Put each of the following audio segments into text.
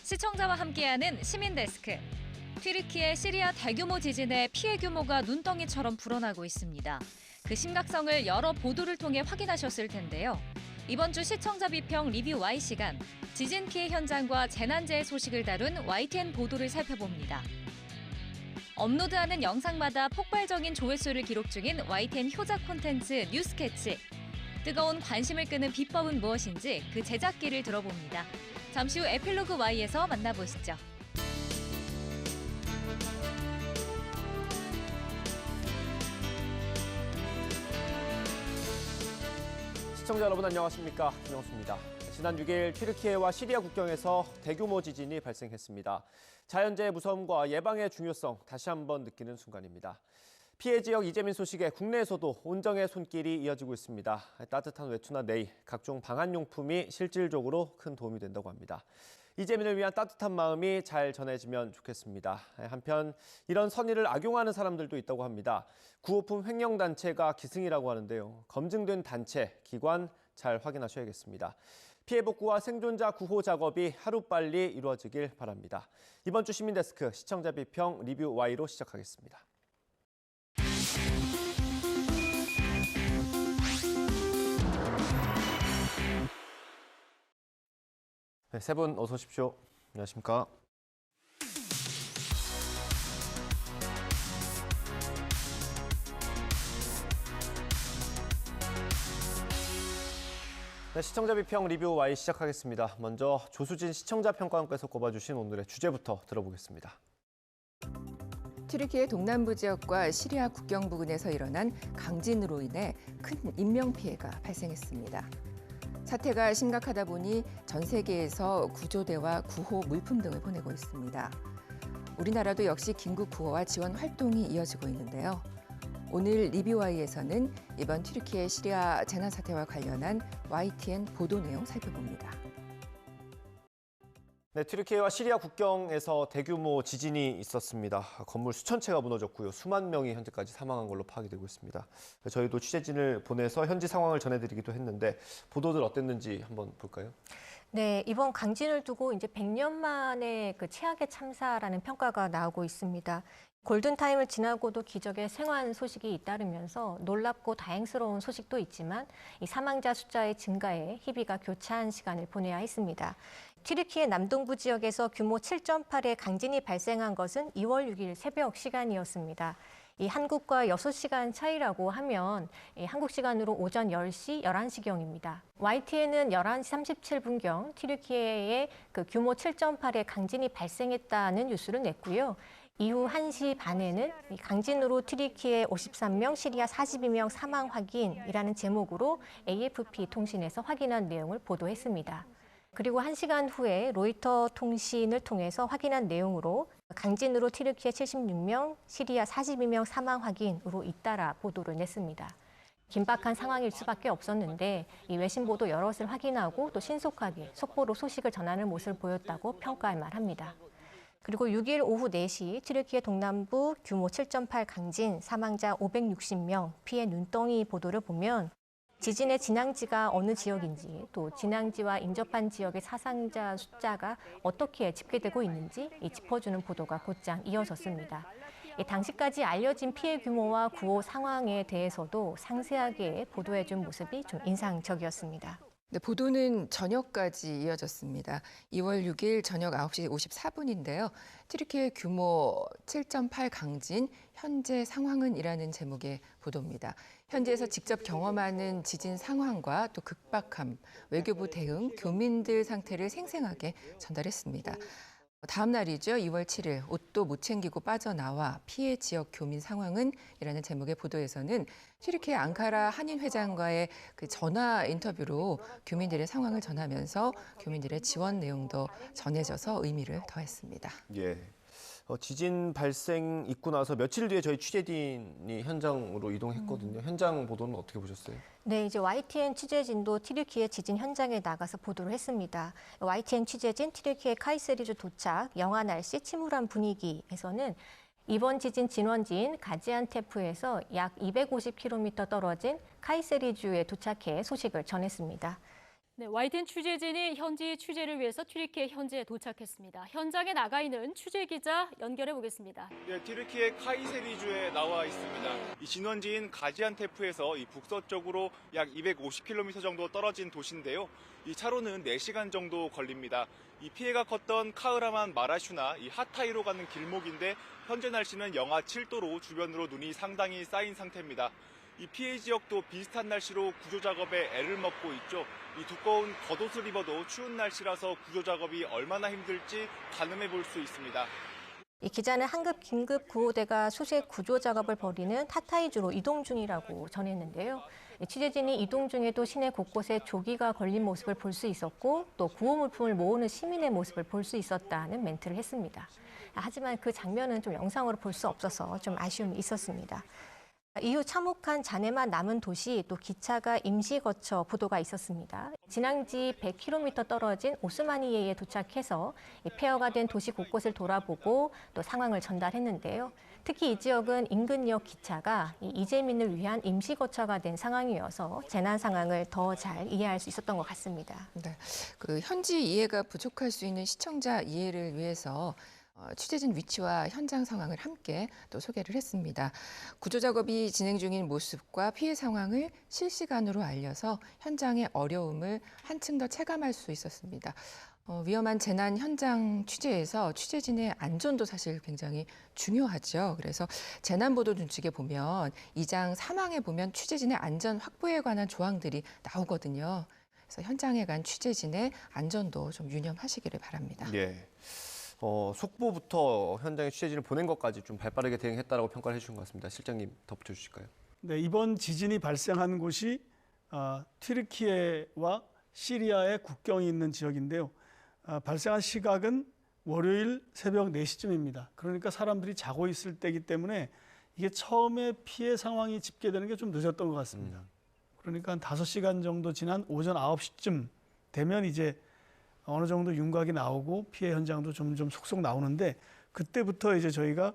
시청자와 함께하는 시민데스크. 튀르키예 시리아 대규모 지진의 피해 규모가 눈덩이처럼 불어나고 있습니다. 그 심각성을 여러 보도를 통해 확인하셨을 텐데요. 이번 주 시청자 비평 리뷰 Y 시간, 지진 피해 현장과 재난재해 소식을 다룬 YTN 보도를 살펴봅니다. 업로드하는 영상마다 폭발적인 조회수를 기록 중인 YTN 효자 콘텐츠 뉴스캐치. 뜨거운 관심을 끄는 비법은 무엇인지 그 제작기를 들어봅니다. 잠시 후 에필로그 Y에서 만나보시죠. 시청자 여러분 안녕하십니까? 김영수입니다. 지난 6일 튀르키예와 시리아 국경에서 대규모 지진이 발생했습니다. 자연재해 무서움과 예방의 중요성 다시 한번 느끼는 순간입니다. 피해 지역 이재민 소식에 국내에서도 온정의 손길이 이어지고 있습니다. 따뜻한 외투나 네일, 각종 방한용품이 실질적으로 큰 도움이 된다고 합니다. 이재민을 위한 따뜻한 마음이 잘 전해지면 좋겠습니다. 한편 이런 선의를 악용하는 사람들도 있다고 합니다. 구호품 횡령단체가 기승이라고 하는데요. 검증된 단체, 기관 잘 확인하셔야겠습니다. 피해 복구와 생존자 구호 작업이 하루빨리 이루어지길 바랍니다. 이번 주 시민데스크 시청자 비평 리뷰 Y로 시작하겠습니다. 네, 세 분 어서 오십시오. 안녕하십니까? 네, 시청자 비평 리뷰 Y 시작하겠습니다. 먼저 조수진 시청자 평가원께서 꼽아주신 오늘의 주제부터 들어보겠습니다. 튀르키예 동남부 지역과 시리아 국경 부근에서 일어난 강진으로 인해 큰 인명피해가 발생했습니다. 사태가 심각하다 보니 전 세계에서 구조대와 구호 물품 등을 보내고 있습니다. 우리나라도 역시 긴급 구호와 지원 활동이 이어지고 있는데요. 오늘 리뷰와이에서는 이번 튀르키예 시리아 재난 사태와 관련한 YTN 보도 내용 살펴봅니다. 네, 튀르키예와 시리아 국경에서 대규모 지진이 있었습니다. 건물 수천 채가 무너졌고요. 수만 명이 현재까지 사망한 걸로 파악이 되고 있습니다. 저희도 취재진을 보내서 현지 상황을 전해드리기도 했는데 보도들 어땠는지 한번 볼까요? 네, 이번 강진을 두고 이제 100년 만에 그 최악의 참사라는 평가가 나오고 있습니다. 골든타임을 지나고도 기적의 생還소식이 잇따르면서 놀랍고 다행스러운 소식도 있지만 이 사망자 숫자의 증가에 희비가 교차한 시간을 보내야 했습니다. 튀르키예 남동부 지역에서 규모 7.8의 강진이 발생한 것은 2월 6일 새벽 시간이었습니다. 이 한국과 6시간 차이라고 하면 한국 시간으로 오전 10시, 11시경입니다. YTN은 11시 37분경 튀르키예에 그 규모 7.8의 강진이 발생했다는 뉴스를 냈고요. 이후 1시 반에는 강진으로 튀르키예 53명, 시리아 42명 사망 확인이라는 제목으로 AFP 통신에서 확인한 내용을 보도했습니다. 그리고 1시간 후에 로이터 통신을 통해서 확인한 내용으로 강진으로 튀르키예 76명, 시리아 42명 사망 확인으로 잇따라 보도를 냈습니다. 긴박한 상황일 수밖에 없었는데 이 외신 보도 여럿을 확인하고 또 신속하게 속보로 소식을 전하는 모습을 보였다고 평가할 만합니다. 그리고 6일 오후 4시 튀르키예 동남부 규모 7.8 강진 사망자 560명 피해 눈덩이 보도를 보면 지진의 진앙지가 어느 지역인지 또 진앙지와 인접한 지역의 사상자 숫자가 어떻게 집계되고 있는지 짚어주는 보도가 곧장 이어졌습니다. 당시까지 알려진 피해 규모와 구호 상황에 대해서도 상세하게 보도해준 모습이 좀 인상적이었습니다. 네, 보도는 저녁까지 이어졌습니다. 2월 6일 저녁 9시 54분인데요. 튀르키예 규모 7.8 강진, 현재 상황은 이라는 제목의 보도입니다. 현지에서 직접 경험하는 지진 상황과 또 급박함, 외교부 대응, 교민들 상태를 생생하게 전달했습니다. 다음 날이죠. 2월 7일 옷도 못 챙기고 빠져나와 피해 지역 교민 상황은 이라는 제목의 보도에서는 튀르키예 앙카라 한인 회장과의 그 전화 인터뷰로 교민들의 상황을 전하면서 교민들의 지원 내용도 전해져서 의미를 더했습니다. 예. 지진 발생 있고 나서 며칠 뒤에 저희 취재진이 현장으로 이동했거든요. 현장 보도는 어떻게 보셨어요? 네, 이제 YTN 취재진도 튀르키예 지진 현장에 나가서 보도를 했습니다. YTN 취재진 튀르키예 카이세리주 도착, 영하 날씨 침울한 분위기에서는 이번 지진 진원지인 가지안테프에서 약 250km 떨어진 카이세리주에 도착해 소식을 전했습니다. 네, YTN 취재진이 현지 취재를 위해서 튀르키예 현지에 도착했습니다. 현장에 나가 있는 취재 기자 연결해 보겠습니다. 네, 튀르키예 카이세리주에 나와 있습니다. 이 진원지인 가지안테프에서 이 북서쪽으로 약 250km 정도 떨어진 도시인데요. 이 차로는 4시간 정도 걸립니다. 이 피해가 컸던 카흐라만 마라슈나 이 하타이로 가는 길목인데 현재 날씨는 영하 7도로 주변으로 눈이 상당히 쌓인 상태입니다. 이 피해 지역도 비슷한 날씨로 구조 작업에 애를 먹고 있죠. 이 두꺼운 겉옷을 입어도 추운 날씨라서 구조 작업이 얼마나 힘들지 가늠해 볼 수 있습니다. 이 기자는 한급 긴급 구호대가 수색 구조 작업을 벌이는 타타이주로 이동 중이라고 전했는데요. 취재진이 이동 중에도 시내 곳곳에 조기가 걸린 모습을 볼 수 있었고 또 구호 물품을 모으는 시민의 모습을 볼 수 있었다는 멘트를 했습니다. 하지만 그 장면은 좀 영상으로 볼 수 없어서 좀 아쉬움이 있었습니다. 이후 참혹한 잔해만 남은 도시 또 기차가 임시 거쳐 보도가 있었습니다. 진앙지 100km 떨어진 오스마니예에 도착해서 폐허가 된 도시 곳곳을 돌아보고 또 상황을 전달했는데요. 특히 이 지역은 인근 역 기차가 이재민을 위한 임시 거처가 된 상황이어서 재난 상황을 더 잘 이해할 수 있었던 것 같습니다. 네, 그 현지 이해가 부족할 수 있는 시청자 이해를 위해서 취재진 위치와 현장 상황을 함께 또 소개를 했습니다. 구조 작업이 진행 중인 모습과 피해 상황을 실시간으로 알려서 현장의 어려움을 한층 더 체감할 수 있었습니다. 위험한 재난 현장 취재에서 취재진의 안전도 사실 굉장히 중요하죠. 그래서 재난보도 준칙에 보면 2장 3항에 보면 취재진의 안전 확보에 관한 조항들이 나오거든요. 그래서 현장에 간 취재진의 안전도 좀 유념하시기를 바랍니다. 예. 속보부터 현장에 취재진을 보낸 것까지 좀 발빠르게 대응했다라고 평가를 해주신 것 같습니다. 실장님 덧붙여 주실까요? 네, 이번 지진이 발생한 곳이 튀르키예와 시리아의 국경이 있는 지역인데요. 발생한 시각은 월요일 새벽 4시쯤입니다. 그러니까 사람들이 자고 있을 때이기 때문에 이게 처음에 피해 상황이 집계되는 게 좀 늦었던 것 같습니다. 그러니까 한 5시간 정도 지난 오전 9시쯤 되면 이제 어느 정도 윤곽이 나오고 피해 현장도 점점 속속 나오는데 그때부터 이제 저희가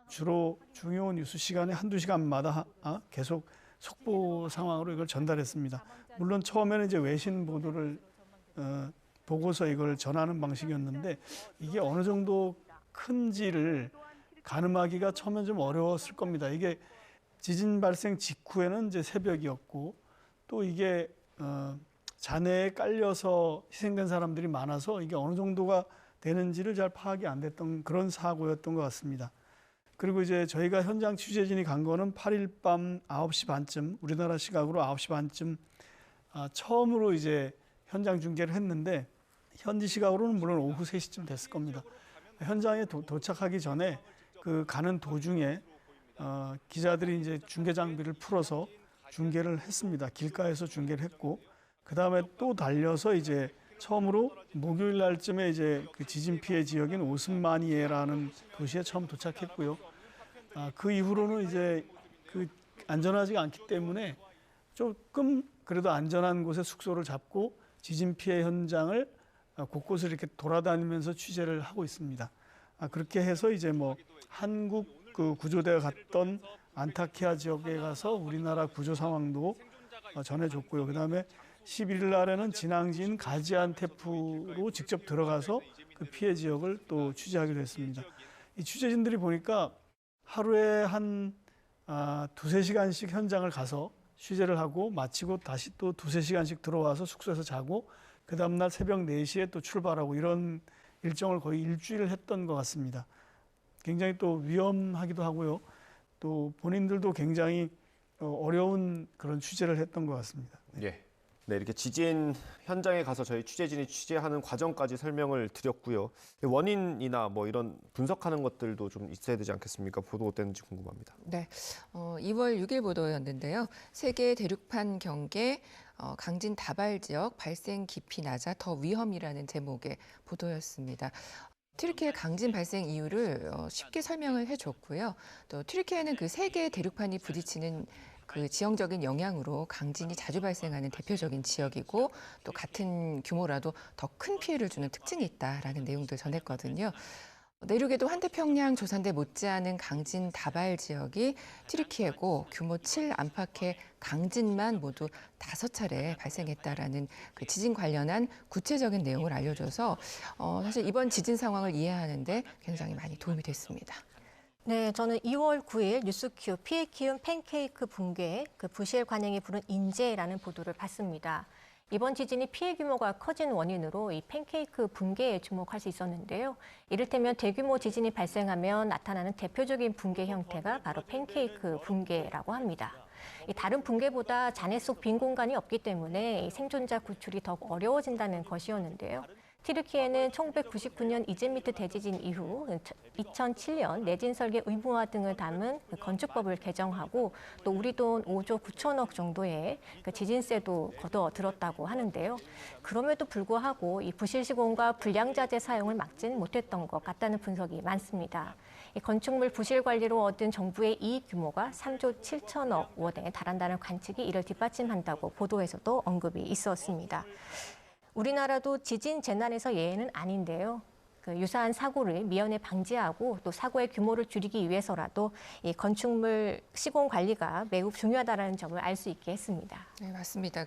주로 중요 뉴스 시간에 한두 시간마다 계속 속보 상황으로 이걸 전달했습니다. 물론 처음에는 이제 외신 보도를 보고서 이걸 전하는 방식이었는데 이게 어느 정도 큰지를 가늠하기가 처음엔 좀 어려웠을 겁니다. 이게 지진 발생 직후에는 이제 새벽이었고 또 이게 잔해에 깔려서 희생된 사람들이 많아서 이게 어느 정도가 되는지를 잘 파악이 안 됐던 그런 사고였던 것 같습니다. 그리고 이제 저희가 현장 취재진이 간 거는 8일 밤 9시 반쯤, 우리나라 시각으로 9시 반쯤 처음으로 이제 현장 중계를 했는데 현지 시각으로는 물론 오후 3시쯤 됐을 겁니다. 현장에 도착하기 전에 그 가는 도중에 기자들이 이제 중계 장비를 풀어서 중계를 했습니다. 길가에서 중계를 했고 그 다음에 또 달려서 이제 처음으로 목요일 날쯤에 이제 그 지진 피해 지역인 오스마니예라는 도시에 처음 도착했고요. 그 이후로는 이제 그 안전하지가 않기 때문에 조금 그래도 안전한 곳에 숙소를 잡고 지진 피해 현장을 곳곳을 이렇게 돌아다니면서 취재를 하고 있습니다. 그렇게 해서 이제 뭐 한국 그 구조대가 갔던 안타키아 지역에 가서 우리나라 구조 상황도 전해줬고요. 그다음에 11일 날에는 진앙지인 가지안테프로 직접 들어가서 그 피해 지역을 또 취재하기로 했습니다. 이 취재진들이 보니까 하루에 한 2-3시간씩 현장을 가서 취재를 하고 마치고 다시 또 2-3시간씩 들어와서 숙소에서 자고 그 다음날 새벽 4시에 또 출발하고 이런 일정을 거의 일주일 했던 것 같습니다. 굉장히 또 위험하기도 하고요. 또 본인들도 굉장히 어려운 그런 취재를 했던 것 같습니다. 예. 네, 이렇게 지진 현장에 가서 저희 취재진이 취재하는 과정까지 설명을 드렸고요. 원인이나 뭐 이런 분석하는 것들도 좀 있어야 되지 않겠습니까? 보도 어땠는지 궁금합니다. 네, 2월 6일 보도였는데요. 세계 대륙판 경계 강진 다발 지역 발생 깊이 낮아 더 위험이라는 제목의 보도였습니다. 튀르키예 강진 발생 이유를 쉽게 설명을 해줬고요. 또 튀르키예는 그 세 개의 대륙판이 부딪히는 그 지형적인 영향으로 강진이 자주 발생하는 대표적인 지역이고 또 같은 규모라도 더 큰 피해를 주는 특징이 있다라는 내용들 전했거든요. 내륙에도 환태평양 조산대 못지않은 강진 다발 지역이 튀르키예고 규모 7 안팎의 강진만 모두 5차례 발생했다라는 그 지진 관련한 구체적인 내용을 알려줘서 사실 이번 지진 상황을 이해하는 데 굉장히 많이 도움이 됐습니다. 네, 저는 2월 9일 뉴스큐 피해 키운 팬케이크 붕괴, 그 부실 관행이 부른 인재라는 보도를 봤습니다. 이번 지진이 피해 규모가 커진 원인으로 이 팬케이크 붕괴에 주목할 수 있었는데요. 이를테면 대규모 지진이 발생하면 나타나는 대표적인 붕괴 형태가 바로 팬케이크 붕괴라고 합니다. 이 다른 붕괴보다 잔해 속 빈 공간이 없기 때문에 생존자 구출이 더욱 어려워진다는 것이었는데요. 튀르키예는 1999년 이즈미트 대지진 이후 2007년 내진 설계 의무화 등을 담은 건축법을 개정하고 또 우리 돈 5조 9천억 정도의 지진세도 걷어들었다고 하는데요. 그럼에도 불구하고 이 부실 시공과 불량자재 사용을 막지는 못했던 것 같다는 분석이 많습니다. 이 건축물 부실 관리로 얻은 정부의 이익 규모가 3조 7천억 원에 달한다는 관측이 이를 뒷받침한다고 보도에서도 언급이 있었습니다. 우리나라도 지진 재난에서 예외는 아닌데요. 그 유사한 사고를 미연에 방지하고 또 사고의 규모를 줄이기 위해서라도 이 건축물 시공 관리가 매우 중요하다는 점을 알 수 있게 했습니다. 네, 맞습니다.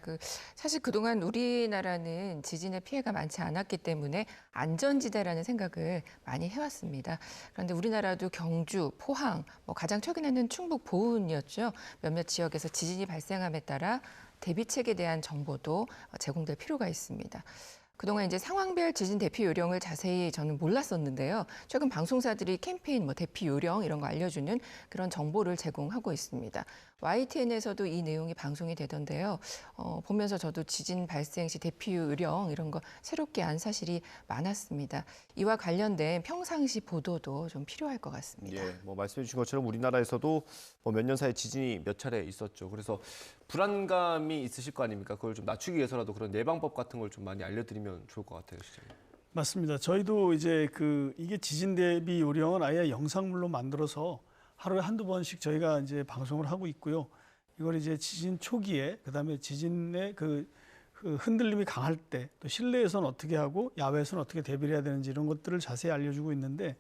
사실 그동안 우리나라는 지진의 피해가 많지 않았기 때문에 안전지대라는 생각을 많이 해왔습니다. 그런데 우리나라도 경주, 포항, 가장 최근에는 충북 보은이었죠. 몇몇 지역에서 지진이 발생함에 따라 대비책에 대한 정보도 제공될 필요가 있습니다. 그동안 이제 상황별 지진 대피 요령을 자세히 저는 몰랐었는데요. 최근 방송사들이 캠페인, 대피 요령 이런 거 알려주는 그런 정보를 제공하고 있습니다. YTN에서도 이 내용이 방송이 되던데요. 보면서 저도 지진 발생 시 대피 요령 이런 거 새롭게 안 사실이 많았습니다. 이와 관련된 평상시 보도도 좀 필요할 것 같습니다. 예, 말씀해 주신 것처럼 우리나라에서도 몇 년 사이에 지진이 몇 차례 있었죠. 그래서 불안감이 있으실 거 아닙니까? 그걸 좀 낮추기 위해서라도 그런 예방법 같은 걸 좀 많이 알려드리면 좋을 것 같아요, 시장님. 맞습니다. 저희도 이제 이게 지진 대비 요령은 아예 영상물로 만들어서 하루에 한두 번씩 저희가 이제 방송을 하고 있고요. 이걸 이제 지진 초기에, 그다음에 지진의 그 흔들림이 강할 때, 또 실내에서는 어떻게 하고 야외에서는 어떻게 대비를 해야 되는지 이런 것들을 자세히 알려주고 있는데,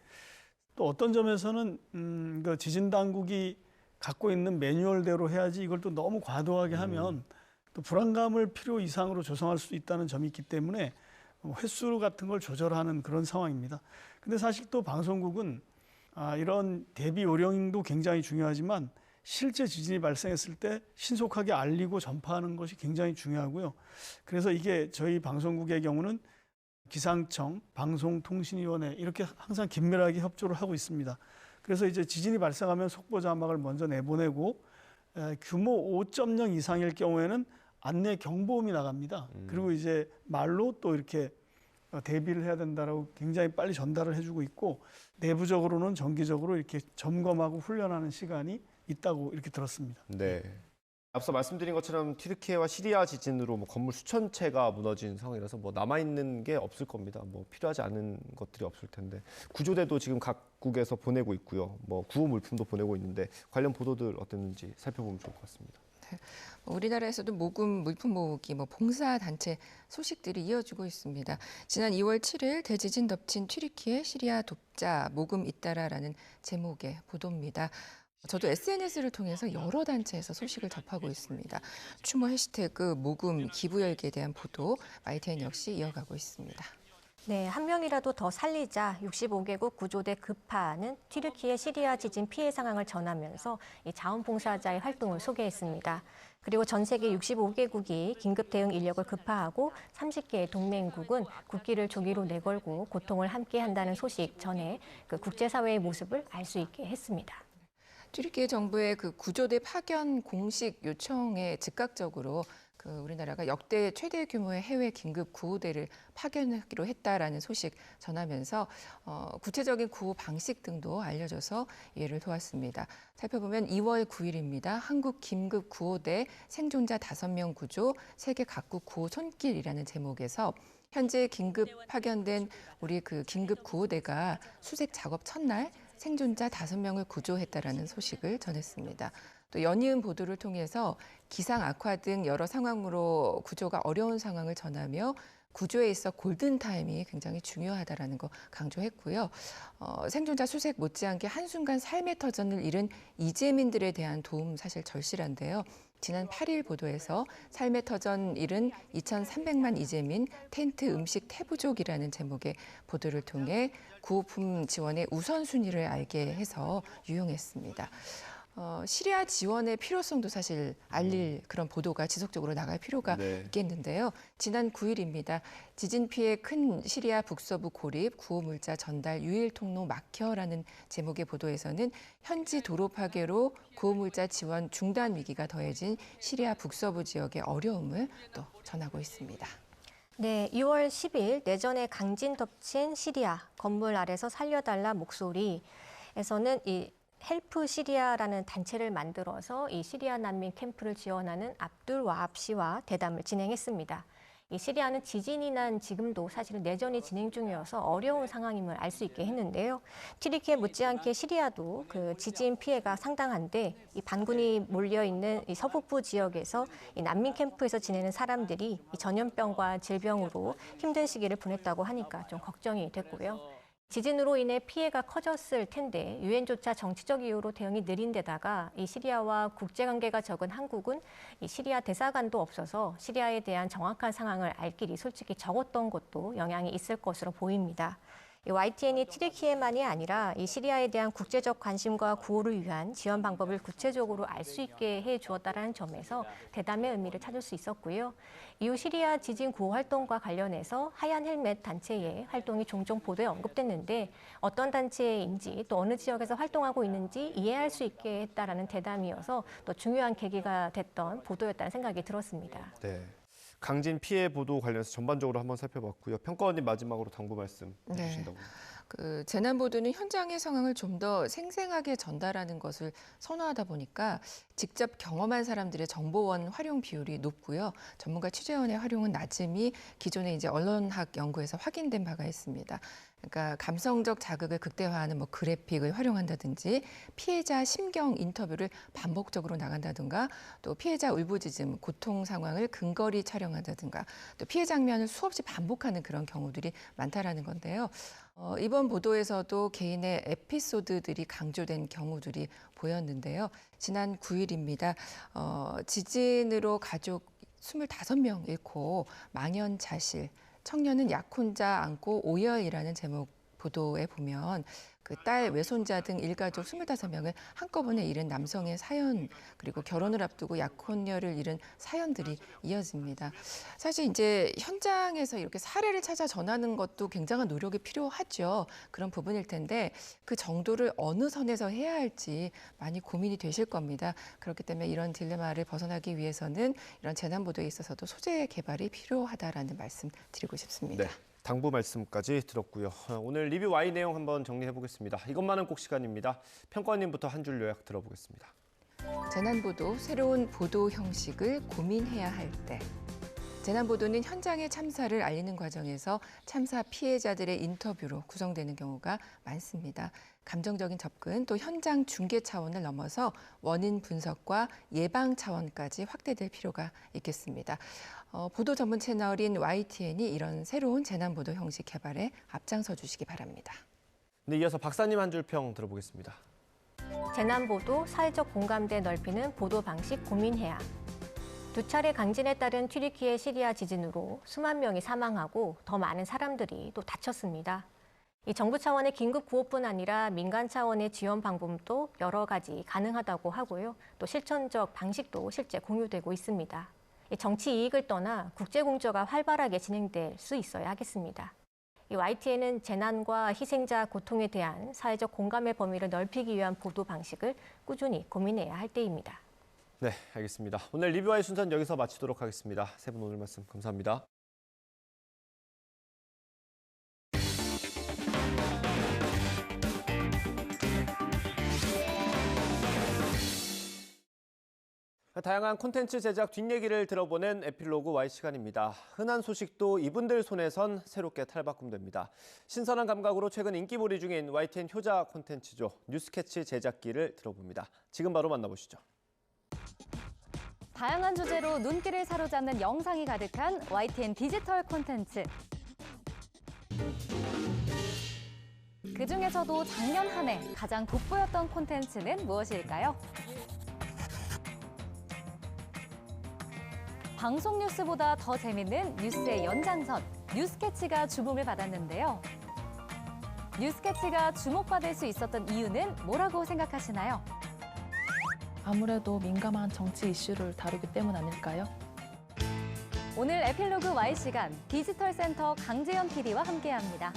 또 어떤 점에서는 그 지진 당국이 갖고 있는 매뉴얼대로 해야지 이걸 또 너무 과도하게 하면 또 불안감을 필요 이상으로 조성할 수 있다는 점이 있기 때문에 횟수 같은 걸 조절하는 그런 상황입니다. 근데 사실 또 방송국은 이런 대비 요령도 굉장히 중요하지만 실제 지진이 발생했을 때 신속하게 알리고 전파하는 것이 굉장히 중요하고요. 그래서 이게 저희 방송국의 경우는 기상청, 방송통신위원회 이렇게 항상 긴밀하게 협조를 하고 있습니다. 그래서 이제 지진이 발생하면 속보 자막을 먼저 내보내고 규모 5.0 이상일 경우에는 안내 경보음이 나갑니다. 그리고 이제 말로 또 이렇게 대비를 해야 된다라고 굉장히 빨리 전달을 해주고 있고, 내부적으로는 정기적으로 이렇게 점검하고 훈련하는 시간이 있다고 이렇게 들었습니다. 네. 앞서 말씀드린 것처럼 튀르키예와 시리아 지진으로 건물 수천 채가 무너진 상황이라서 남아있는 게 없을 겁니다. 필요하지 않은 것들이 없을 텐데, 구조대도 지금 각국에서 보내고 있고요. 구호 물품도 보내고 있는데 관련 보도들 어땠는지 살펴보면 좋을 것 같습니다. 우리나라에서도 모금 물품 모으기, 봉사단체 소식들이 이어지고 있습니다. 지난 2월 7일 대지진 덮친 튀르키예 시리아 돕자 모금 잇따라라는 제목의 보도입니다. 저도 SNS를 통해서 여러 단체에서 소식을 접하고 있습니다. 추모 해시태그 모금 기부 열기에 대한 보도 YTN 역시 이어가고 있습니다. 네, 한 명이라도 더 살리자 65개국 구조대 급파는 튀르키예 시리아 지진 피해 상황을 전하면서 이 자원봉사자의 활동을 소개했습니다. 그리고 전 세계 65개국이 긴급 대응 인력을 급파하고 30개의 동맹국은 국기를 조기로 내걸고 고통을 함께 한다는 소식 전해 국제사회의 모습을 알 수 있게 했습니다. 튀르키예 정부의 구조대 파견 공식 요청에 즉각적으로 우리나라가 역대 최대 규모의 해외 긴급 구호대를 파견하기로 했다라는 소식 전하면서 구체적인 구호 방식 등도 알려줘서 이해를 도왔습니다. 살펴보면 2월 9일입니다. 한국 긴급 구호대 생존자 5명 구조 세계 각국 구호 손길이라는 제목에서 현재 긴급 파견된 우리 긴급 구호대가 수색 작업 첫날 생존자 5명을 구조했다라는 소식을 전했습니다. 또 연이은 보도를 통해서 기상 악화 등 여러 상황으로 구조가 어려운 상황을 전하며 구조에 있어 골든타임이 굉장히 중요하다라는 거 강조했고요. 생존자 수색 못지않게 한순간 삶의 터전을 잃은 이재민들에 대한 도움 사실 절실한데요. 지난 8일 보도에서 삶의 터전 잃은 2,300만 이재민 텐트 음식 태부족이라는 제목의 보도를 통해 구호품 지원의 우선순위를 알게 해서 유용했습니다. 시리아 지원의 필요성도 사실 알릴 그런 보도가 지속적으로 나갈 필요가 있겠는데요. 지난 9일입니다. 지진 피해 큰 시리아 북서부 고립 구호물자 전달 유일 통로 막혀라는 제목의 보도에서는 현지 도로 파괴로 구호물자 지원 중단 위기가 더해진 시리아 북서부 지역의 어려움을 또 전하고 있습니다. 네, 2월 10일 내전에 강진 덮친 시리아 건물 아래서 살려달라 목소리에서는 이 헬프 시리아라는 단체를 만들어서 이 시리아 난민 캠프를 지원하는 압둘 와합 씨와 대담을 진행했습니다. 이 시리아는 지진이 난 지금도 사실은 내전이 진행 중이어서 어려운 상황임을 알 수 있게 했는데요. 튀르키예 못지않게 시리아도 그 지진 피해가 상당한데 이 반군이 몰려 있는 이 서북부 지역에서 이 난민 캠프에서 지내는 사람들이 이 전염병과 질병으로 힘든 시기를 보냈다고 하니까 좀 걱정이 됐고요. 지진으로 인해 피해가 커졌을 텐데 유엔조차 정치적 이유로 대응이 느린 데다가 이 시리아와 국제관계가 적은 한국은 이 시리아 대사관도 없어서 시리아에 대한 정확한 상황을 알 길이 솔직히 적었던 것도 영향이 있을 것으로 보입니다. 이 YTN이 튀르키예만이 아니라 이 시리아에 대한 국제적 관심과 구호를 위한 지원 방법을 구체적으로 알 수 있게 해 주었다는 점에서 대담의 의미를 찾을 수 있었고요. 이후 시리아 지진 구호 활동과 관련해서 하얀 헬멧 단체의 활동이 종종 보도에 언급됐는데 어떤 단체인지 또 어느 지역에서 활동하고 있는지 이해할 수 있게 했다라는 대담이어서 또 중요한 계기가 됐던 보도였다는 생각이 들었습니다. 네. 강진 피해 보도 관련해서 전반적으로 한번 살펴봤고요. 평가원님 마지막으로 당부 말씀 해주신다고. 그 재난 보도는 현장의 상황을 좀 더 생생하게 전달하는 것을 선호하다 보니까 직접 경험한 사람들의 정보원 활용 비율이 높고요. 전문가 취재원의 활용은 낮음이 기존의 이제 언론학 연구에서 확인된 바가 있습니다. 그러니까 감성적 자극을 극대화하는 뭐 그래픽을 활용한다든지 피해자 심경 인터뷰를 반복적으로 나간다든가 또 피해자 울부짖음, 고통 상황을 근거리 촬영한다든가 또 피해 장면을 수없이 반복하는 그런 경우들이 많다라는 건데요. 이번 보도에서도 개인의 에피소드들이 강조된 경우들이 보였는데요. 지난 9일입니다. 지진으로 가족 25명 잃고 망연자실, 청년은 약혼자 안고 오열이라는 제목 보도에 보면 그 딸, 외손자 등 일가족 25명을 한꺼번에 잃은 남성의 사연 그리고 결혼을 앞두고 약혼녀를 잃은 사연들이 이어집니다. 사실 이제 현장에서 이렇게 사례를 찾아 전하는 것도 굉장한 노력이 필요하죠. 그런 부분일 텐데 그 정도를 어느 선에서 해야 할지 많이 고민이 되실 겁니다. 그렇기 때문에 이런 딜레마를 벗어나기 위해서는 이런 재난 보도에 있어서도 소재 개발이 필요하다라는 말씀 드리고 싶습니다. 네. 당부 말씀까지 들었고요. 오늘 리뷰 Y 내용 한번 정리해 보겠습니다. 이것만은 꼭 시간입니다. 평가원님부터 한 줄 요약 들어보겠습니다. 재난보도, 새로운 보도 형식을 고민해야 할 때. 재난보도는 현장의 참사를 알리는 과정에서 참사 피해자들의 인터뷰로 구성되는 경우가 많습니다. 감정적인 접근, 또 현장 중계 차원을 넘어서 원인 분석과 예방 차원까지 확대될 필요가 있겠습니다. 보도 전문 채널인 YTN이 이런 새로운 재난보도 형식 개발에 앞장서 주시기 바랍니다. 네, 이어서 박사님 한 줄 평 들어보겠습니다. 재난보도, 사회적 공감대 넓히는 보도 방식 고민해야. 두 차례 강진에 따른 튀르키예 시리아 지진으로 수만 명이 사망하고 더 많은 사람들이 또 다쳤습니다. 이 정부 차원의 긴급 구호뿐 아니라 민간 차원의 지원 방법도 여러 가지 가능하다고 하고요. 또 실천적 방식도 실제 공유되고 있습니다. 이 정치 이익을 떠나 국제 공조가 활발하게 진행될 수 있어야 하겠습니다. 이 YTN은 재난과 희생자 고통에 대한 사회적 공감의 범위를 넓히기 위한 보도 방식을 꾸준히 고민해야 할 때입니다. 네, 알겠습니다. 오늘 리뷰와의 순서는 여기서 마치도록 하겠습니다. 세 분 오늘 말씀 감사합니다. 다양한 콘텐츠 제작 뒷얘기를 들어보는 에필로그 Y 시간입니다. 흔한 소식도 이분들 손에선 새롭게 탈바꿈됩니다. 신선한 감각으로 최근 인기몰이 중인 YTN 효자 콘텐츠죠. 뉴스캐치 제작기를 들어봅니다. 지금 바로 만나보시죠. 다양한 주제로 눈길을 사로잡는 영상이 가득한 YTN 디지털 콘텐츠. 그중에서도 작년 한 해 가장 돋보였던 콘텐츠는 무엇일까요? 방송 뉴스보다 더 재밌는 뉴스의 연장선, 뉴스캐치가 주목을 받았는데요. 뉴스캐치가 주목받을 수 있었던 이유는 뭐라고 생각하시나요? 아무래도 민감한 정치 이슈를 다루기 때문 아닐까요? 오늘 에필로그 Y시간 디지털 센터 강재현 PD와 함께합니다.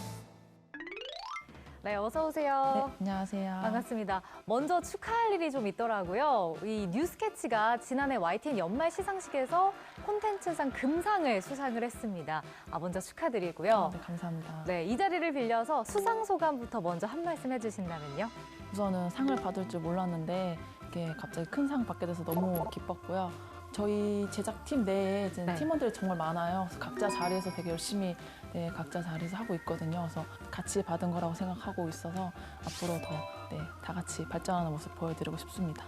네, 어서 오세요. 네, 안녕하세요. 반갑습니다. 먼저 축하할 일이 좀 있더라고요. 이 뉴스캐치가 지난해 YTN 연말 시상식에서 콘텐츠상 금상을 수상을 했습니다. 먼저 축하드리고요. 네, 감사합니다. 네, 이 자리를 빌려서 수상 소감부터 먼저 한 말씀 해주신다면요. 우선은 상을 받을 줄 몰랐는데 이게 갑자기 큰 상 받게 돼서 너무 기뻤고요. 저희 제작팀 내에 이제 네. 팀원들이 정말 많아요. 그래서 각자 자리에서 되게 열심히 각자 자리에서 하고 있거든요. 그래서 같이 받은 거라고 생각하고 있어서 앞으로 다 같이 발전하는 모습 보여드리고 싶습니다.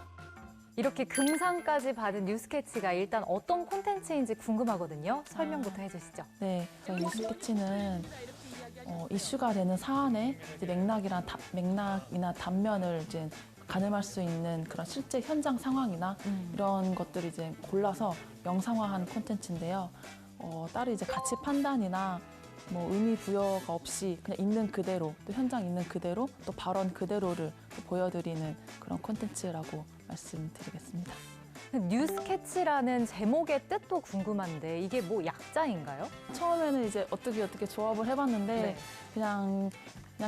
이렇게 금상까지 받은 뉴스캐치가 일단 어떤 콘텐츠인지 궁금하거든요. 설명부터 해주시죠. 네, 저희 뉴스캐치는 이슈가 되는 사안의 이제 맥락이나 단면을 이제 가늠할 수 있는 그런 실제 현장 상황이나 이런 것들을 이제 골라서 영상화한 콘텐츠인데요. 따로 이제 가치 판단이나 뭐 의미 부여가 없이 그냥 있는 그대로 또 현장 있는 그대로 또 발언 그대로를 또 보여드리는 그런 콘텐츠라고 말씀드리겠습니다. 뉴스캐치라는 제목의 뜻도 궁금한데 이게 뭐 약자인가요? 처음에는 이제 어떻게 조합을 해봤는데 네. 그냥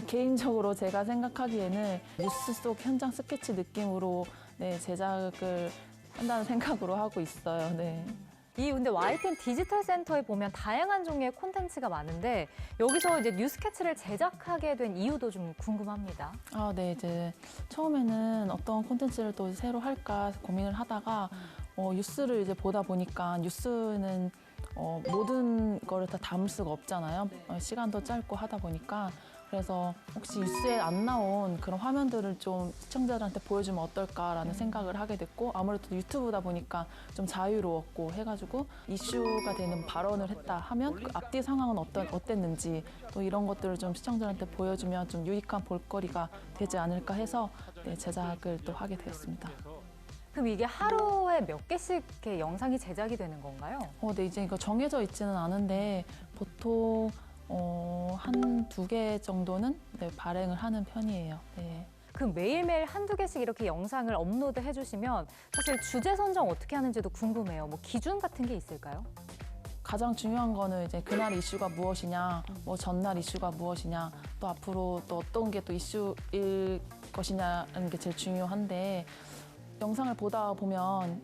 개인적으로 제가 생각하기에는 뉴스 속 현장 스케치 느낌으로 제작을 한다는 생각으로 하고 있어요. 네. 근데 YTN 디지털 센터에 보면 다양한 종류의 콘텐츠가 많은데 여기서 이제 뉴스캐치를 제작하게 된 이유도 좀 궁금합니다. 네, 이제 처음에는 어떤 콘텐츠를 또 새로 할까 고민을 하다가 뉴스를 이제 보다 보니까 뉴스는 모든 거를 다 담을 수가 없잖아요. 시간도 짧고 하다 보니까 그래서 혹시 뉴스에 안 나온 그런 화면들을 좀 시청자들한테 보여주면 어떨까라는 생각을 하게 됐고 아무래도 유튜브다 보니까 좀 자유로웠고 해가지고 이슈가 되는 발언을 했다 하면 그 앞뒤 상황은 어땠는지 또 이런 것들을 좀 시청자들한테 보여주면 좀 유익한 볼거리가 되지 않을까 해서 제작을 또 하게 되었습니다. 그럼 이게 하루에 몇 개씩 이렇게 영상이 제작이 되는 건가요? 네, 이제 이거 정해져 있지는 않은데 보통 한 2개 정도는 발행을 하는 편이에요. 네. 그럼 매일매일 한두 개씩 이렇게 영상을 업로드 해주시면 사실 주제 선정 어떻게 하는지도 궁금해요. 뭐 기준 같은 게 있을까요? 가장 중요한 거는 이제 그날 이슈가 무엇이냐, 뭐 전날 이슈가 무엇이냐, 또 앞으로 또 어떤 게 또 이슈일 것이냐는 게 제일 중요한데 영상을 보다 보면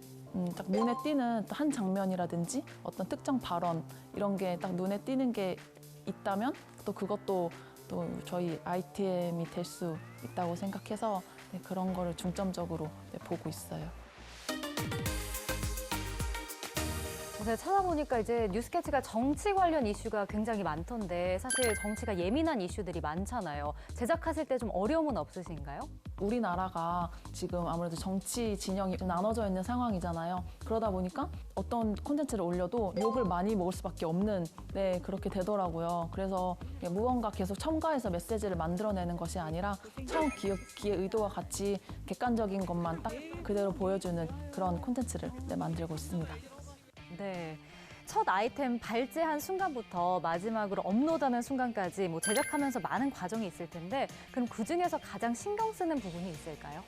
딱 눈에 띄는 한 장면이라든지 어떤 특정 발언 이런 게 딱 눈에 띄는 게 있다면 또 그것도 또 저희 아이템이 될 수 있다고 생각해서 그런 거를 중점적으로 보고 있어요. 제가 찾아보니까 이제 뉴스캐치가 정치 관련 이슈가 굉장히 많던데 사실 정치가 예민한 이슈들이 많잖아요. 제작하실 때 좀 어려움은 없으신가요? 우리나라가 지금 아무래도 정치 진영이 나눠져 있는 상황이잖아요. 그러다 보니까 어떤 콘텐츠를 올려도 욕을 많이 먹을 수밖에 없는 그렇게 되더라고요. 그래서 무언가 계속 첨가해서 메시지를 만들어내는 것이 아니라 처음 기획 의도와 같이 객관적인 것만 딱 그대로 보여주는 그런 콘텐츠를 만들고 있습니다. 네. 첫 아이템 발제한 순간부터 마지막으로 업로드하는 순간까지 뭐 제작하면서 많은 과정이 있을 텐데 그럼 그중에서 가장 신경 쓰는 부분이 있을까요?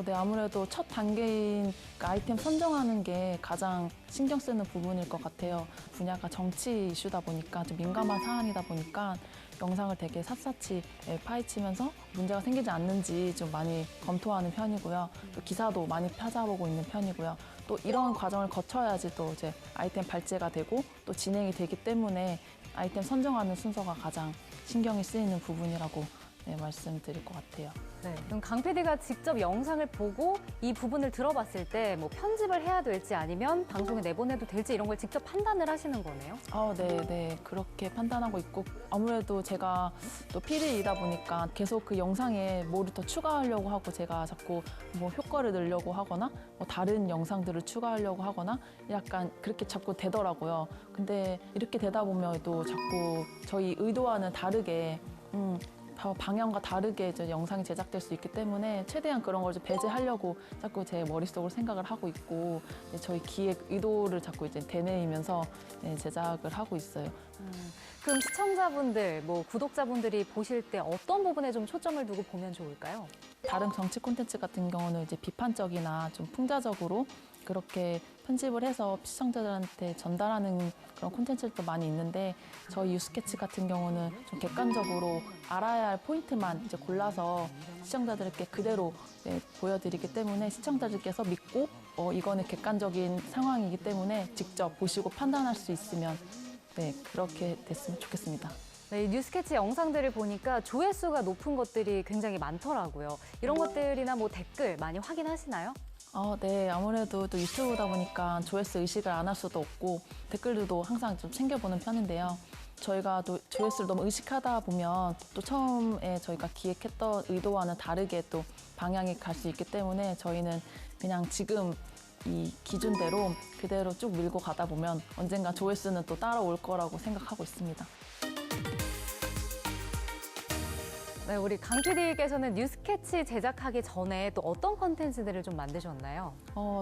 네, 아무래도 첫 단계인 아이템 선정하는 게 가장 신경 쓰는 부분일 것 같아요. 분야가 정치 이슈다 보니까 좀 민감한 사안이다 보니까 영상을 되게 샅샅이 파헤치면서 문제가 생기지 않는지 좀 많이 검토하는 편이고요. 또 기사도 많이 찾아보고 있는 편이고요. 또 이런 과정을 거쳐야지 또 이제 아이템 발제가 되고 또 진행이 되기 때문에 아이템 선정하는 순서가 가장 신경이 쓰이는 부분이라고 말씀드릴 것 같아요. 네, 그럼 강 PD가 직접 영상을 보고 이 부분을 들어봤을 때 뭐 편집을 해야 될지 아니면 방송에 내보내도 될지 이런 걸 직접 판단을 하시는 거네요? 네. 그렇게 판단하고 있고 아무래도 제가 또 PD이다 보니까 계속 그 영상에 뭐를 더 추가하려고 하고 제가 자꾸 뭐 효과를 내려고 하거나 뭐 다른 영상들을 추가하려고 하거나 약간 그렇게 자꾸 되더라고요. 근데 이렇게 되다 보면 또 자꾸 저희 의도와는 다르게 방향과 다르게 이제 영상이 제작될 수 있기 때문에 최대한 그런 걸 좀 배제하려고 자꾸 제 머릿속으로 생각을 하고 있고 저희 기획 의도를 자꾸 이제 되뇌이면서 제작을 하고 있어요. 그럼 시청자분들, 뭐 구독자분들이 보실 때 어떤 부분에 좀 초점을 두고 보면 좋을까요? 다른 정치 콘텐츠 같은 경우는 이제 비판적이나 좀 풍자적으로 그렇게 편집을 해서 시청자들한테 전달하는 그런 콘텐츠도 많이 있는데 저희 유스케치 같은 경우는 좀 객관적으로 알아야 할 포인트만 이제 골라서 시청자들께 그대로 보여드리기 때문에 시청자들께서 믿고 이거는 객관적인 상황이기 때문에 직접 보시고 판단할 수 있으면 그렇게 됐으면 좋겠습니다. 네, 이 뉴스캐치 영상들을 보니까 조회수가 높은 것들이 굉장히 많더라고요. 이런 것들이나 뭐 댓글 많이 확인하시나요? 네, 아무래도 또 유튜브다 보니까 조회수 의식을 안 할 수도 없고 댓글들도 항상 좀 챙겨보는 편인데요. 저희가 또 조회수를 너무 의식하다 보면 또 처음에 저희가 기획했던 의도와는 다르게 또 방향이 갈 수 있기 때문에 저희는 그냥 지금 이 기준대로 그대로 쭉 밀고 가다 보면 언젠가 조회수는 또 따라올 거라고 생각하고 있습니다. 네, 우리 강 PD께서는 뉴스캐치 제작하기 전에 또 어떤 콘텐츠들을 좀 만드셨나요?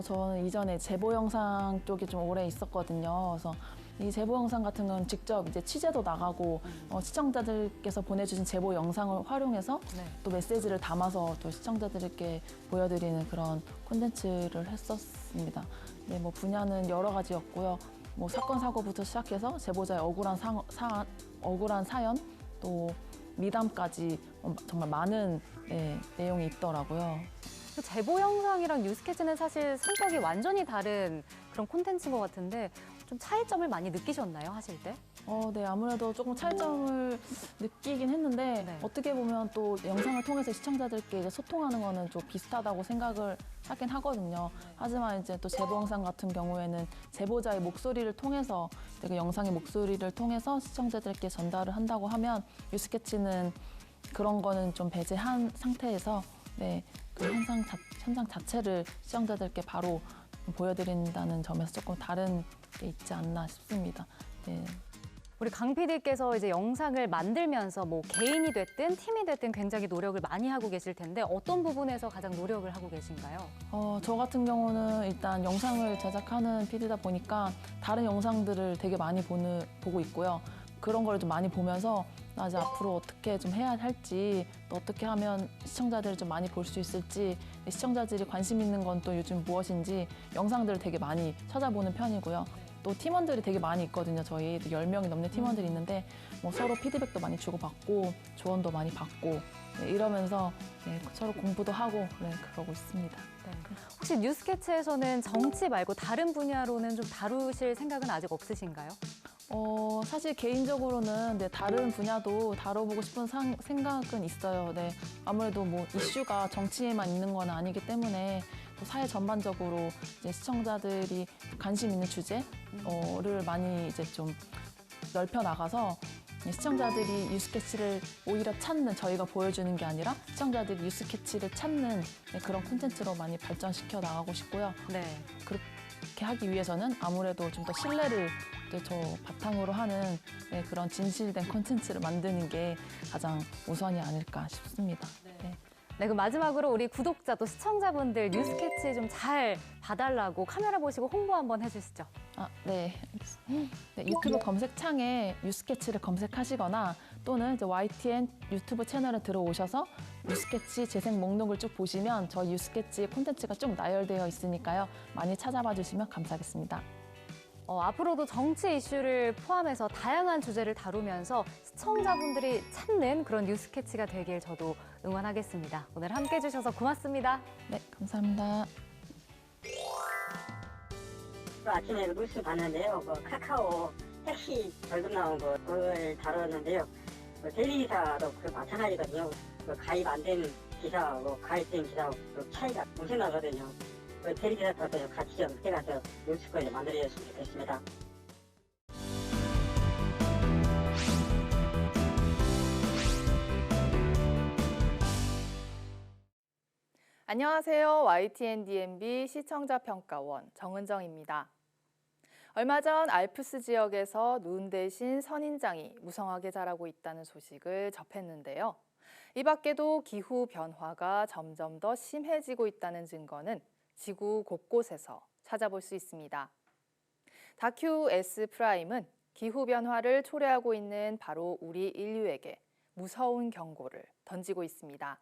저는 이전에 제보 영상 쪽에 좀 오래 있었거든요. 그래서 이 제보 영상 같은 건 직접 이제 취재도 나가고 시청자들께서 보내주신 제보 영상을 활용해서 또 메시지를 담아서 또 시청자들께 보여드리는 그런 콘텐츠를 했었습니다. 뭐 분야는 여러 가지였고요. 뭐 사건 사고부터 시작해서 제보자의 억울한 사연 또 미담까지 정말 많은 내용이 있더라고요. 그 제보 영상이랑 뉴스캐치는 사실 성격이 완전히 다른 그런 콘텐츠인 것 같은데 좀 차이점을 많이 느끼셨나요, 하실 때? 네, 아무래도 조금 차이점을 느끼긴 했는데 어떻게 보면 또 영상을 통해서 시청자들께 이제 소통하는 거는 좀 비슷하다고 생각을 하긴 하거든요. 하지만 이제 또 제보 영상 같은 경우에는 제보자의 목소리를 통해서 그 영상의 목소리를 통해서 시청자들께 전달을 한다고 하면 뉴스캐치는 그런 거는 좀 배제한 상태에서 그 현장 자체를 시청자들께 바로 보여드린다는 점에서 조금 다른 게 있지 않나 싶습니다. 우리 강 PD께서 이제 영상을 만들면서 뭐 개인이 됐든 팀이 됐든 굉장히 노력을 많이 하고 계실 텐데 어떤 부분에서 가장 노력을 하고 계신가요? 저 같은 경우는 일단 영상을 제작하는 PD다 보니까 다른 영상들을 되게 많이 보고 있고요. 그런 걸 좀 많이 보면서 나 이제 앞으로 어떻게 좀 해야 할지 또 어떻게 하면 시청자들을 좀 많이 볼 수 있을지 시청자들이 관심 있는 건 또 요즘 무엇인지 영상들을 되게 많이 찾아보는 편이고요. 또 팀원들이 되게 많이 있거든요. 저희 10명이 넘는 팀원들이 있는데 뭐 서로 피드백도 많이 주고받고 조언도 많이 받고 이러면서 서로 공부도 하고 그러고 있습니다. 혹시 뉴스캐치에서는 정치 말고 다른 분야로는 좀 다루실 생각은 아직 없으신가요? 사실 개인적으로는 다른 분야도 다뤄보고 싶은 생각은 있어요. 아무래도 뭐 이슈가 정치에만 있는 건 아니기 때문에 또 사회 전반적으로 이제 시청자들이 관심 있는 주제를 많이 이제 좀 넓혀 나가서 시청자들이 뉴스캐치를 오히려 찾는 저희가 보여주는 게 아니라 시청자들이 뉴스캐치를 찾는 그런 콘텐츠로 많이 발전시켜 나가고 싶고요. 그렇게 하기 위해서는 아무래도 좀 더 신뢰를 저 바탕으로 하는 그런 진실된 콘텐츠를 만드는 게 가장 우선이 아닐까 싶습니다. 그럼 마지막으로 우리 구독자 또 시청자분들 뉴스캐치 좀 잘 봐달라고 카메라 보시고 홍보 한번 해주시죠. 유튜브 검색창에 뉴스캐치를 검색하시거나 또는 이제 YTN 유튜브 채널에 들어오셔서 뉴스캐치 재생 목록을 쭉 보시면 저희 뉴스캐치 콘텐츠가 쭉 나열되어 있으니까요. 많이 찾아봐 주시면 감사하겠습니다. 앞으로도 정치 이슈를 포함해서 다양한 주제를 다루면서 시청자분들이 찾는 그런 뉴스캐치가 되길 저도 응원하겠습니다. 오늘 함께 해주셔서 고맙습니다. 네, 감사합니다. 아침에 뉴스 봤는데요. 카카오 택시 벌금 나온 거 그걸 다뤘는데요. 대리기사도 마찬가지거든요. 가입 안 된 기사하고 가입된 기사하고 그 차이가 엄청나거든요. 그 대리기사들하고 같이 좀 해가서 뉴스권을 만들어줬으면 좋겠습니다. 안녕하세요. YTN-DMB 시청자평가원 정은정입니다. 얼마 전 알프스 지역에서 눈 대신 선인장이 무성하게 자라고 있다는 소식을 접했는데요. 이 밖에도 기후 변화가 점점 더 심해지고 있다는 증거는 지구 곳곳에서 찾아볼 수 있습니다. 다큐 S프라임은 기후 변화를 초래하고 있는 바로 우리 인류에게 무서운 경고를 던지고 있습니다.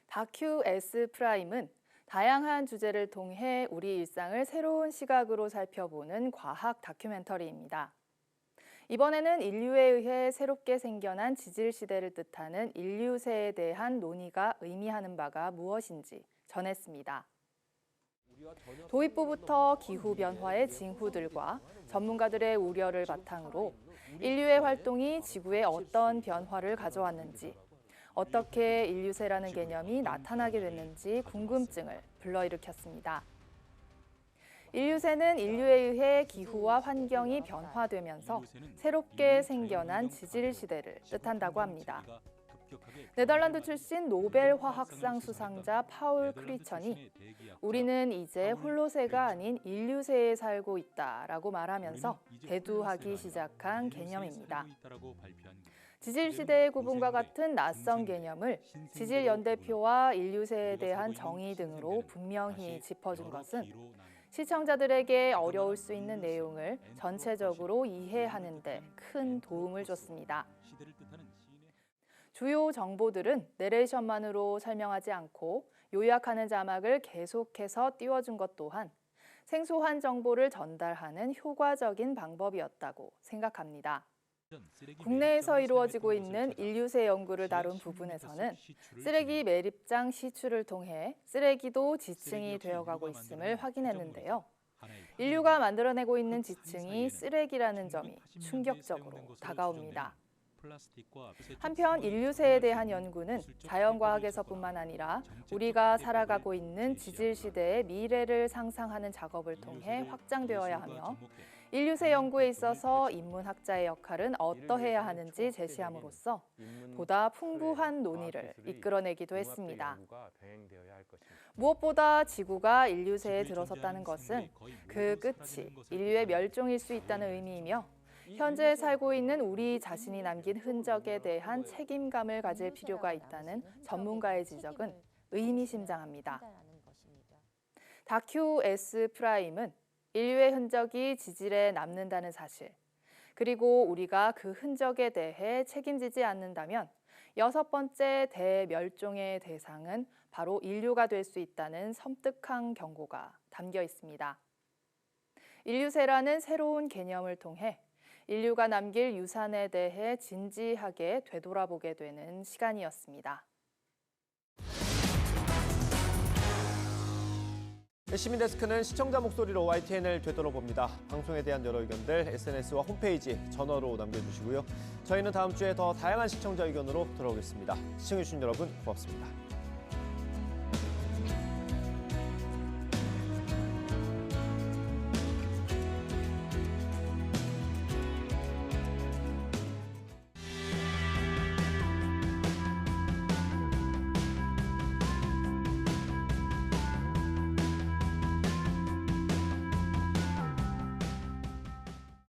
다큐 S프라임은 다양한 주제를 통해 우리 일상을 새로운 시각으로 살펴보는 과학 다큐멘터리입니다. 이번에는 인류에 의해 새롭게 생겨난 지질 시대를 뜻하는 인류세에 대한 논의가 의미하는 바가 무엇인지 전했습니다. 도입부부터 기후변화의 징후들과 전문가들의 우려를 바탕으로 인류의 활동이 지구에 어떤 변화를 가져왔는지, 어떻게 인류세라는 개념이 나타나게 됐는지 궁금증을 불러일으켰습니다. 인류세는 인류에 의해 기후와 환경이 변화되면서 새롭게 생겨난 지질 시대를 뜻한다고 합니다. 네덜란드 출신 노벨 화학상 수상자 파울 크리천이 우리는 이제 홀로세가 아닌 인류세에 살고 있다라고 말하면서 대두하기 시작한 개념입니다. 지질시대의 구분과 같은 낯선 개념을 지질연대표와 인류세에 대한 정의 등으로 분명히 짚어준 것은 시청자들에게 어려울 수 있는 내용을 전체적으로 이해하는 데 큰 도움을 줬습니다. 주요 정보들은 내레이션만으로 설명하지 않고 요약하는 자막을 계속해서 띄워준 것 또한 생소한 정보를 전달하는 효과적인 방법이었다고 생각합니다. 국내에서 이루어지고 있는 인류세 연구를 다룬 부분에서는 쓰레기 매립장 시추를 통해 쓰레기도 지층이 되어가고 있음을 확인했는데요. 인류가 만들어내고 있는 지층이 쓰레기라는 점이 충격적으로 다가옵니다. 한편 인류세에 대한 연구는 자연과학에서뿐만 아니라 우리가 살아가고 있는 지질시대의 미래를 상상하는 작업을 통해 확장되어야 하며 인류세 연구에 있어서 인문학자의 역할은 어떠해야 하는지 제시함으로써 보다 풍부한 논의를 이끌어내기도 했습니다. 무엇보다 지구가 인류세에 들어섰다는 것은 그 끝이 인류의 멸종일 수 있다는 의미이며 현재 살고 있는 우리 자신이 남긴 흔적에 대한 책임감을 가질 필요가 있다는 전문가의 지적은 의미심장합니다. 다큐 S프라임은 인류의 흔적이 지질에 남는다는 사실, 그리고 우리가 그 흔적에 대해 책임지지 않는다면 6번째 대멸종의 대상은 바로 인류가 될 수 있다는 섬뜩한 경고가 담겨 있습니다. 인류세라는 새로운 개념을 통해 인류가 남길 유산에 대해 진지하게 되돌아보게 되는 시간이었습니다. 시민데스크는 시청자 목소리로 YTN을 되돌아봅니다. 방송에 대한 여러 의견들 SNS와 홈페이지, 전화로 남겨주시고요. 저희는 다음 주에 더 다양한 시청자 의견으로 돌아오겠습니다. 시청해주신 여러분 고맙습니다.